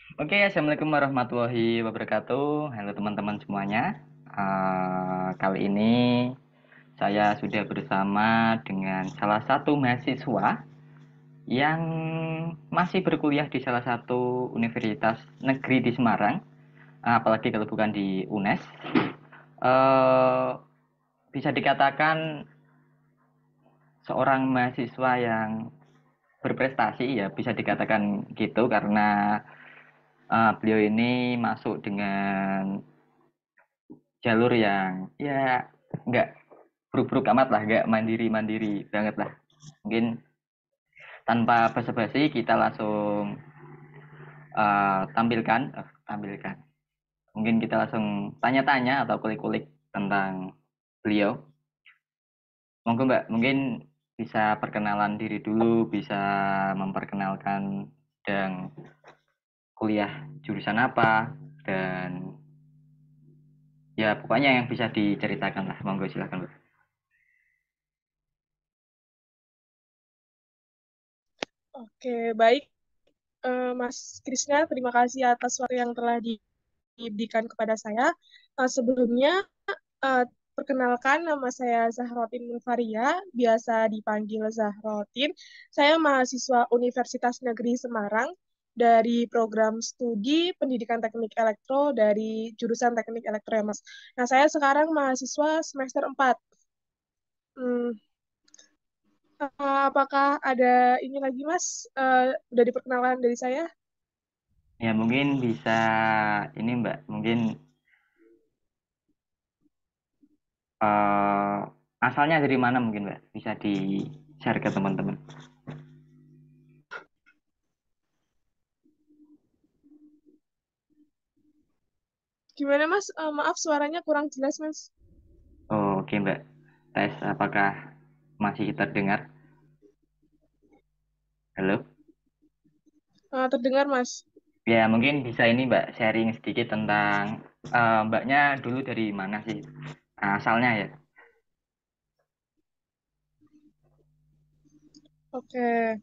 Oke, Assalamualaikum warahmatullahi wabarakatuh. Halo teman-teman semuanya. Kali ini saya sudah bersama dengan salah satu mahasiswa yang masih berkuliah di salah satu universitas negeri di Semarang, apalagi kalau bukan di UNES. Eh, Bisa dikatakan seorang mahasiswa yang berprestasi, ya bisa dikatakan gitu karena beliau ini masuk dengan jalur yang ya nggak buruk-buruk amat lah, nggak mandiri-mandiri banget lah. Mungkin tanpa basa-basi kita langsung tampilkan. Mungkin kita langsung tanya-tanya atau kulik-kulik tentang beliau. Monggo Mbak, mungkin bisa perkenalan diri dulu, bisa memperkenalkan dan kuliah jurusan apa, dan ya pokoknya yang bisa diceritakan lah. Monggo silakan Mbak. Oke, baik, Mas Krisna, terima kasih atas waktu yang telah diberikan kepada saya. Sebelumnya, eh, perkenalkan nama saya Zahrotin Munfaria, biasa dipanggil Zahrotin. Saya mahasiswa Universitas Negeri Semarang dari program studi Pendidikan Teknik Elektro dari jurusan Teknik Elektro ya, Mas. Nah, saya sekarang mahasiswa semester 4. Hmm, apakah ada ini lagi, Mas? Udah diperkenalkan dari saya? Ya mungkin bisa ini Mbak, mungkin eh asalnya dari mana mungkin Mbak? Bisa di-share ke teman-teman. Gimana, Mas? Maaf, suaranya kurang jelas, Mas. Oh, oke Mbak. Tes apakah masih terdengar? Halo? Terdengar, Mas. Ya, mungkin bisa ini Mbak sharing sedikit tentang Mbaknya dulu dari mana sih asalnya ya? Oke.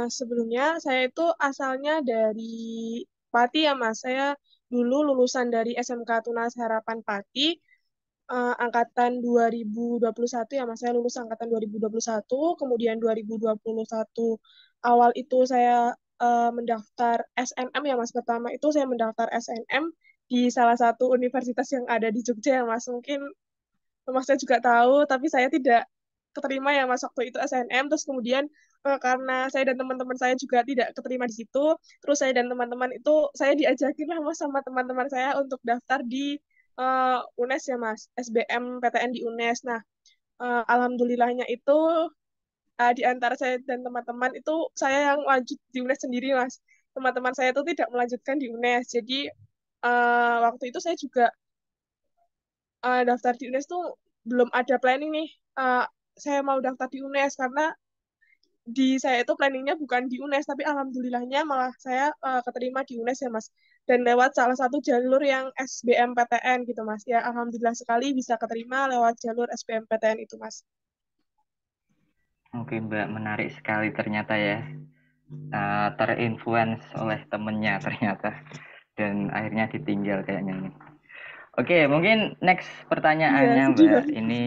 Sebelumnya, saya itu asalnya dari Pati ya, Mas. Saya dulu lulusan dari SMK Tunas Harapan Pati, angkatan 2021 ya, Mas. Saya lulus angkatan 2021, kemudian 2021 awal itu saya mendaftar SNM ya, Mas. Pertama itu saya mendaftar SNM di salah satu universitas yang ada di Jogja ya, Mas. Mungkin Mas saya juga tahu, tapi saya tidak keterima ya Mas waktu itu SNM. Terus kemudian karena saya dan teman-teman saya juga tidak keterima di situ, terus saya dan teman-teman itu saya diajakin lah Mas sama teman-teman saya untuk daftar di UNES ya Mas, SBM PTN di UNES. Nah, alhamdulillahnya itu di antara saya dan teman-teman itu saya yang lanjut di UNES sendiri Mas. Teman-teman saya itu tidak melanjutkan di UNES. Jadi waktu itu saya juga daftar di UNES tuh belum ada planning nih. Uh, saya mau daftar di UNES karena di saya itu planningnya bukan di UNES, tapi alhamdulillahnya malah saya keterima di UNES ya Mas. Dan lewat salah satu jalur yang SBMPTN gitu Mas. Ya alhamdulillah sekali bisa keterima lewat jalur SBMPTN itu Mas. Oke Mbak, menarik sekali ternyata ya. Terinfluence oleh temennya ternyata dan akhirnya ditinggal kayaknya ini. Oke, mungkin next Iya, pertanyaannya sedih Mbak. banget. Ini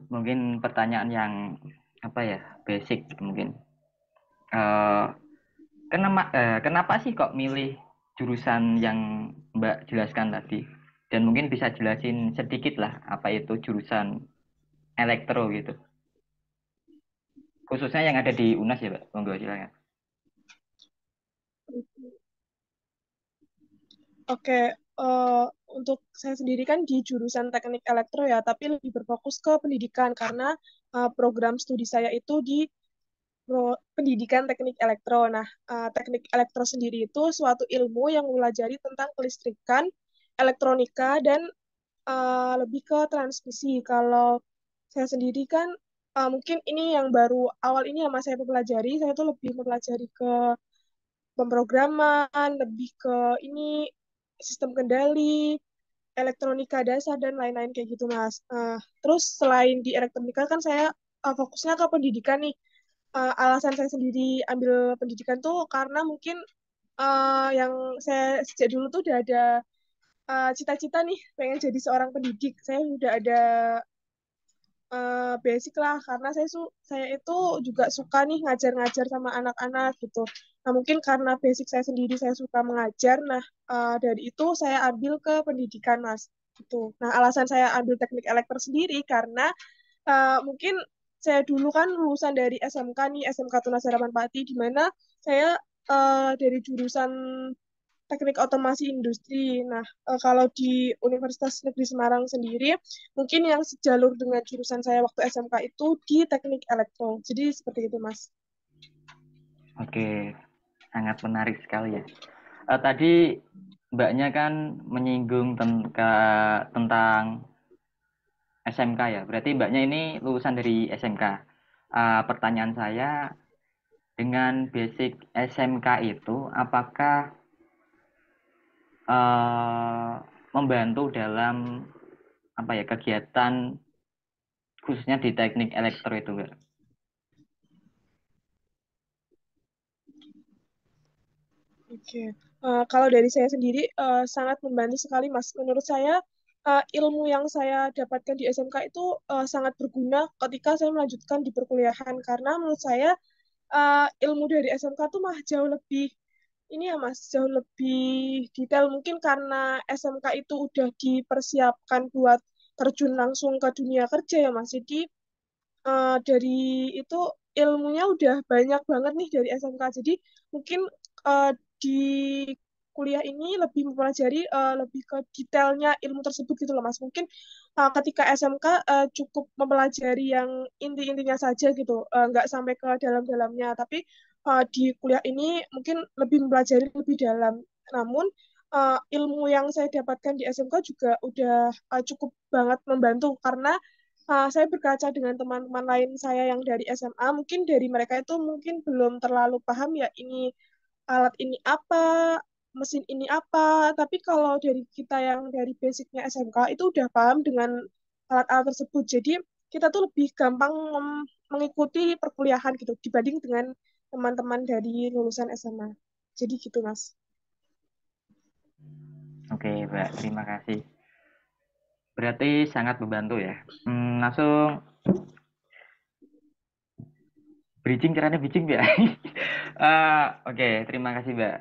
mungkin pertanyaan yang apa ya, basic mungkin. Eh, kenapa sih kok milih jurusan yang Mbak jelaskan tadi? Dan mungkin bisa jelasin sedikit lah apa itu jurusan elektro gitu. Khususnya yang ada di UNAS ya, Mbak. Monggo silakan. Oke, untuk saya sendiri kan di jurusan teknik elektro ya, tapi lebih berfokus ke pendidikan karena program studi saya itu di pendidikan teknik elektro. Nah, teknik elektro sendiri itu suatu ilmu yang mempelajari tentang kelistrikan, elektronika, dan lebih ke transmisi. Kalau saya sendiri kan mungkin ini yang baru awal ini yang saya pelajari, saya tuh lebih mempelajari ke pemrograman, lebih ke ini sistem kendali, elektronika dasar dan lain-lain kayak gitu Mas. Terus selain di elektronika kan saya fokusnya ke pendidikan nih. Alasan saya sendiri ambil pendidikan tuh karena mungkin yang saya sejak dulu tuh udah ada cita-cita nih pengen jadi seorang pendidik. Saya udah ada basic lah karena saya itu juga suka nih ngajar-ngajar sama anak-anak gitu. Nah, mungkin karena basic saya sendiri saya suka mengajar. Nah, dari itu saya ambil ke pendidikan, Mas. Gitu. Nah, alasan saya ambil teknik elektro sendiri karena mungkin saya dulu kan lulusan dari SMK nih, SMK Tunas Harapan Pati, di mana saya dari jurusan teknik otomasi industri. Nah, kalau di Universitas Negeri Semarang sendiri, mungkin yang sejalur dengan jurusan saya waktu SMK itu di teknik elektro. Jadi seperti itu, Mas. Oke, sangat menarik sekali ya. Tadi Mbaknya kan menyinggung tentang SMK ya. Berarti Mbaknya ini lulusan dari SMK. Pertanyaan saya, dengan basic SMK itu, apakah eh, membantu dalam apa ya kegiatan khususnya di teknik elektro itu, Mbak? Oke. Kalau dari saya sendiri sangat membantu sekali, Mas. Menurut saya ilmu yang saya dapatkan di SMK itu sangat berguna ketika saya melanjutkan di perkuliahan karena menurut saya ilmu dari SMK tuh mah jauh lebih ini ya Mas, jauh lebih detail mungkin karena SMK itu udah dipersiapkan buat terjun langsung ke dunia kerja ya Mas. Jadi dari itu ilmunya udah banyak banget nih dari SMK. Jadi mungkin di kuliah ini lebih mempelajari lebih ke detailnya ilmu tersebut gitu loh Mas. Mungkin ketika SMK cukup mempelajari yang inti-intinya saja gitu, nggak sampai ke dalam-dalamnya. Tapi di kuliah ini mungkin lebih mempelajari lebih dalam. Namun ilmu yang saya dapatkan di SMK juga udah cukup banget membantu karena saya berkaca dengan teman-teman lain saya yang dari SMA, mungkin dari mereka itu mungkin belum terlalu paham ya ini alat ini apa, mesin ini apa. Tapi kalau dari kita yang dari basicnya SMK itu udah paham dengan alat-alat tersebut. Jadi kita tuh lebih gampang mengikuti perkuliahan gitu dibanding dengan teman-teman dari lulusan SMA. Jadi gitu, Mas. Oke, Mbak, terima kasih. Berarti sangat membantu ya. Langsung bridging, caranya bridging ya. Oke, terima kasih Mbak.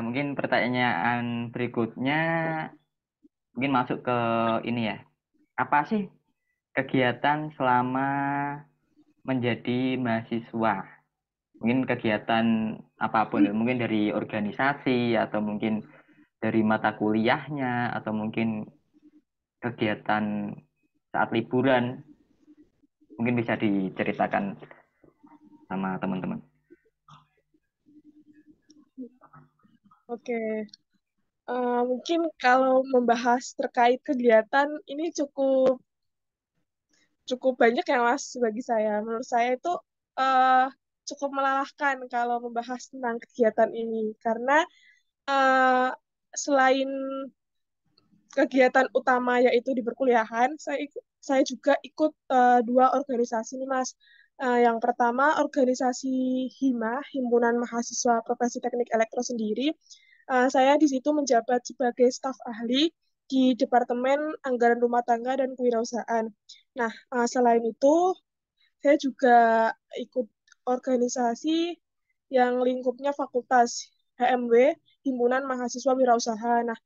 Mungkin pertanyaan berikutnya mungkin masuk ke ini ya. Apa sih kegiatan selama menjadi mahasiswa? Mungkin kegiatan apapun ya, mungkin dari organisasi atau mungkin dari mata kuliahnya atau mungkin kegiatan saat liburan. Mungkin bisa diceritakan sama teman-teman. Oke. Mungkin kalau membahas terkait kegiatan ini cukup cukup banyak ya Mas bagi saya. Menurut saya itu uh, cukup melelahkan kalau membahas tentang kegiatan ini karena uh, selain kegiatan utama yaitu di perkuliahan, saya juga ikut dua organisasi nih Mas. Yang pertama organisasi HIMA, Himpunan Mahasiswa Profesi Teknik Elektro sendiri. Saya di situ menjabat sebagai staf ahli di Departemen Anggaran Rumah Tangga dan Kewirausahaan. Nah, selain itu saya juga ikut organisasi yang lingkupnya fakultas HMW, Himpunan Mahasiswa Wirausaha. Nah,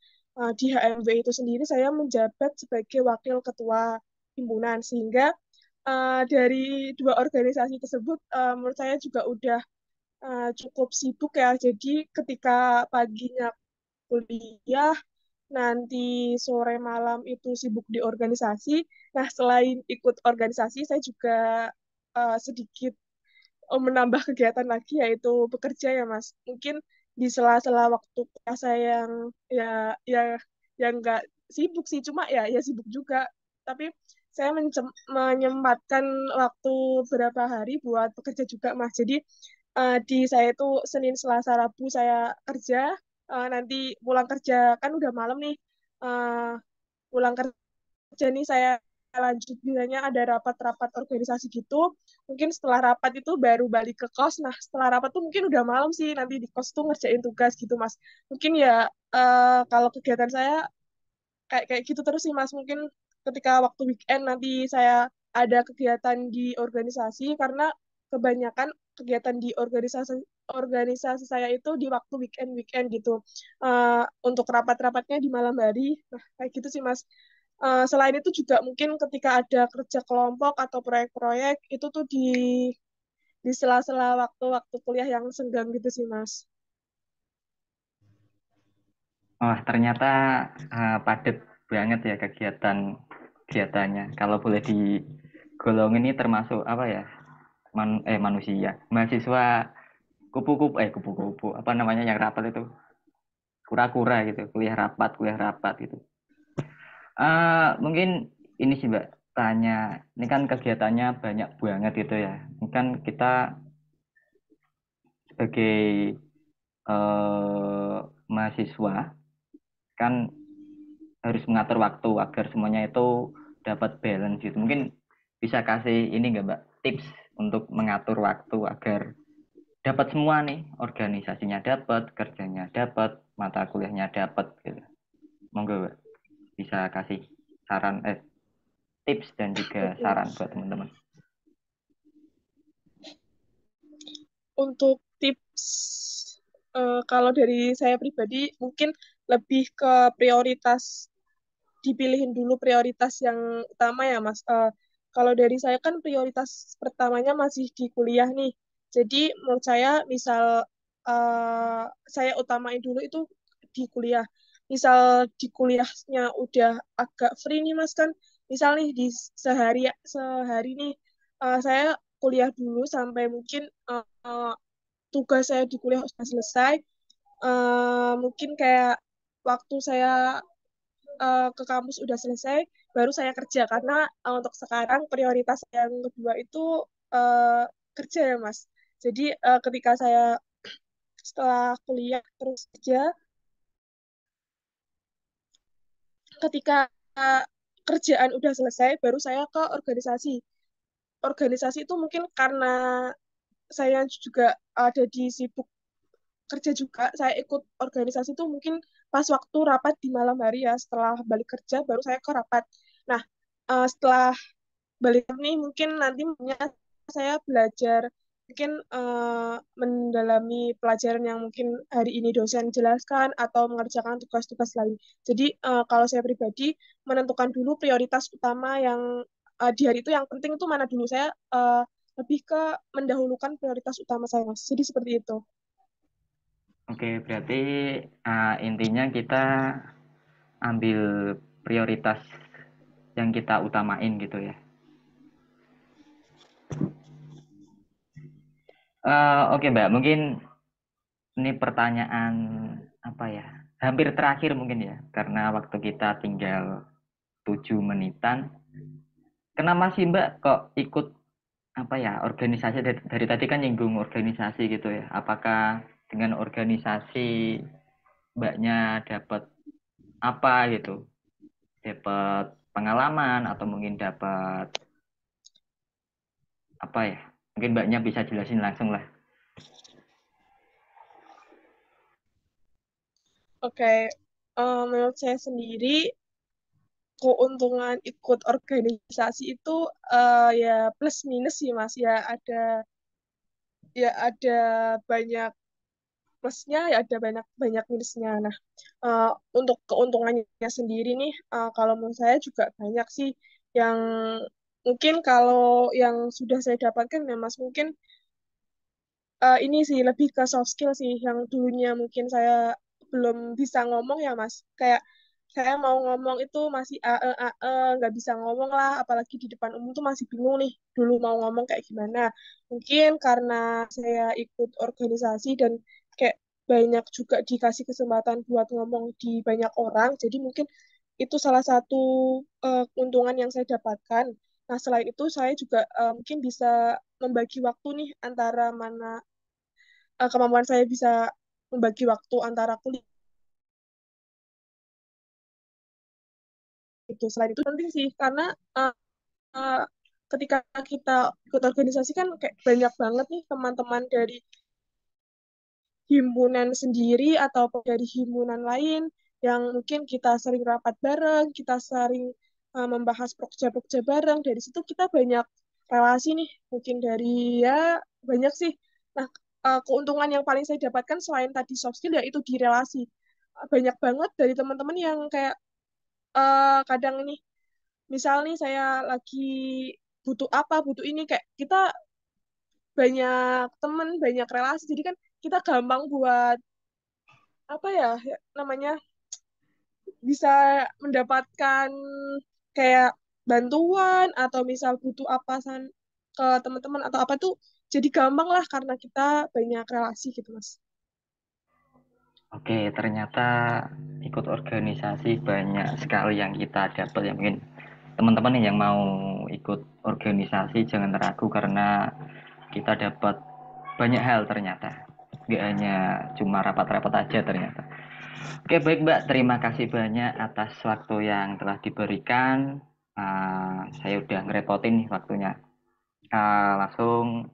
di HMW itu sendiri saya menjabat sebagai wakil ketua himpunan, sehingga dari dua organisasi tersebut menurut saya juga udah cukup sibuk ya. Jadi ketika paginya kuliah, nanti sore malam itu sibuk di organisasi. Nah, selain ikut organisasi, saya juga sedikit menambah kegiatan lagi yaitu bekerja ya Mas. Mungkin di sela-sela waktu kuliah saya yang ya ya yang nggak sibuk sih, cuma ya sibuk juga. Tapi saya menyempatkan waktu beberapa hari buat bekerja juga Mas. Jadi di saya itu Senin, Selasa, Rabu saya kerja. Nanti pulang kerja kan udah malam nih. Uh, pulang kerja nih saya lanjut biasanya ada rapat-rapat organisasi gitu. Mungkin setelah rapat itu baru balik ke kos. Nah, setelah rapat tuh mungkin udah malam sih, nanti di kos tuh ngerjain tugas gitu, Mas. Mungkin ya kalau kegiatan saya kayak kayak gitu terus sih, Mas. Mungkin ketika waktu weekend nanti saya ada kegiatan di organisasi, karena kebanyakan kegiatan di organisasi organisasi saya itu di waktu weekend weekend gitu. Untuk rapat-rapatnya di malam hari. Nah, kayak gitu sih, Mas. Selain itu juga mungkin ketika ada kerja kelompok atau proyek-proyek itu tuh di sela-sela waktu-waktu kuliah yang senggang gitu sih, Mas. Wah, ternyata padat banget ya kegiatannya. Kalau boleh digolongin ini termasuk apa ya? Manusia, mahasiswa kupu-kupu, apa namanya yang rapat itu? Kura-kura gitu, kuliah rapat gitu. Mungkin ini sih Mbak, tanya, ini kan kegiatannya banyak banget gitu ya. Ini kan kita sebagai mahasiswa kan harus mengatur waktu agar semuanya itu dapat balance gitu. Mungkin bisa kasih ini nggak Mbak, tips untuk mengatur waktu agar dapat semua nih, organisasinya dapat, kerjanya dapat, mata kuliahnya dapat gitu. Monggo Mbak, bisa kasih saran tips dan juga Oke. saran buat teman-teman. Untuk tips, kalau dari saya pribadi mungkin lebih ke prioritas, dipilihin dulu prioritas yang utama ya, Mas. Kalau dari saya kan prioritas pertamanya masih di kuliah nih. Jadi menurut saya misal saya utamain dulu itu di kuliah. Misal di kuliahnya udah agak free nih, Mas, kan. Misal nih di sehari sehari nih saya kuliah dulu sampai mungkin tugas saya di kuliah sudah selesai. Mungkin kayak waktu saya ke kampus udah selesai, baru saya kerja. Karena untuk sekarang prioritas yang kedua itu uh, kerja ya, Mas. Jadi ketika saya setelah kuliah terus kerja, ketika kerjaan udah selesai, baru saya ke organisasi. Organisasi itu mungkin karena saya juga ada di sibuk kerja juga, saya ikut organisasi itu mungkin pas waktu rapat di malam hari ya, setelah balik kerja baru saya ke rapat. Nah, setelah balik nih mungkin nanti saya belajar, mungkin mendalami pelajaran yang mungkin hari ini dosen jelaskan atau mengerjakan tugas-tugas lain. Jadi kalau saya pribadi menentukan dulu prioritas utama yang di hari itu yang penting itu mana dulu. Saya lebih ke mendahulukan prioritas utama saya, Mas. Jadi seperti itu. Oke, berarti intinya kita ambil prioritas yang kita utamain gitu ya. Oke Mbak, mungkin ini pertanyaan apa ya? Hampir terakhir mungkin ya, karena waktu kita tinggal 7 menitan. Kenapa sih Mbak kok ikut apa ya organisasi dari tadi kan nyinggung organisasi gitu ya? Apakah dengan organisasi Mbaknya dapat apa gitu? Dapat pengalaman atau mungkin dapat apa ya? Mungkin Mbaknya bisa jelasin langsung lah. Oke, menurut saya sendiri keuntungan ikut organisasi itu ya plus minus sih, Mas. Ya ada banyak plusnya, ya ada banyak banyak minusnya. Nah, eh, untuk keuntungannya sendiri nih, kalau menurut saya juga banyak sih yang mungkin kalau yang sudah saya dapatkan ya, Mas, mungkin ini sih lebih ke soft skill sih, yang dulunya mungkin saya belum bisa ngomong ya, Mas. Kayak saya mau ngomong itu masih nggak bisa ngomong lah, apalagi di depan umum tuh masih bingung nih dulu mau ngomong kayak gimana. Mungkin karena saya ikut organisasi dan kayak banyak juga dikasih kesempatan buat ngomong di banyak orang, jadi mungkin itu salah satu keuntungan yang saya dapatkan. Nah, selain itu saya juga mungkin bisa membagi waktu nih antara mana kemampuan saya bisa membagi waktu antara kuliah gitu. Selain itu penting sih karena uh, uh, ketika kita ikut organisasi kan kayak banyak banget nih teman-teman dari himpunan sendiri atau dari himpunan lain yang mungkin kita sering rapat bareng, kita sering membahas pokja-pokja bareng. Dari situ kita banyak relasi nih, mungkin dari ya banyak sih. Nah, keuntungan yang paling saya dapatkan selain tadi soft skill ya itu di relasi. Banyak banget dari teman-teman yang kayak kadang ini, misal nih saya lagi butuh apa, butuh ini, kayak kita banyak temen, banyak relasi. Jadi kan kita gampang buat apa ya namanya bisa mendapatkan kayak bantuan atau misal butuh apa ke teman-teman atau apa tuh jadi gampang lah karena kita banyak relasi gitu Mas. Oke, ternyata ikut organisasi banyak sekali yang kita dapat ya. Mungkin teman-teman yang mau ikut organisasi jangan ragu karena kita dapat banyak hal ternyata. Gak hanya cuma rapat-rapat aja ternyata. Oke, baik Mbak. Terima kasih banyak atas waktu yang telah diberikan. Saya udah ngerepotin nih waktunya. Langsung,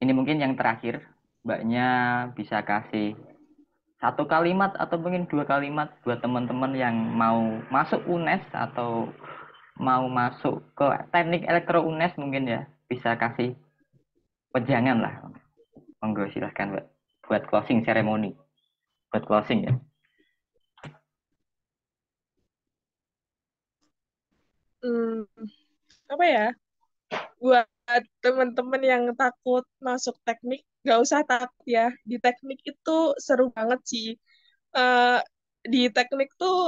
ini mungkin yang terakhir. Mbaknya bisa kasih satu kalimat atau mungkin dua kalimat buat teman-teman yang mau masuk UNES atau mau masuk ke teknik elektro UNES mungkin ya. Bisa kasih pejangan lah. Monggo silahkan Mbak. Buat closing ceremony. Buat closing ya. Hmm, apa ya? Buat teman-teman yang takut masuk teknik, nggak usah takut ya. Di teknik itu seru banget sih. Eh, di teknik tuh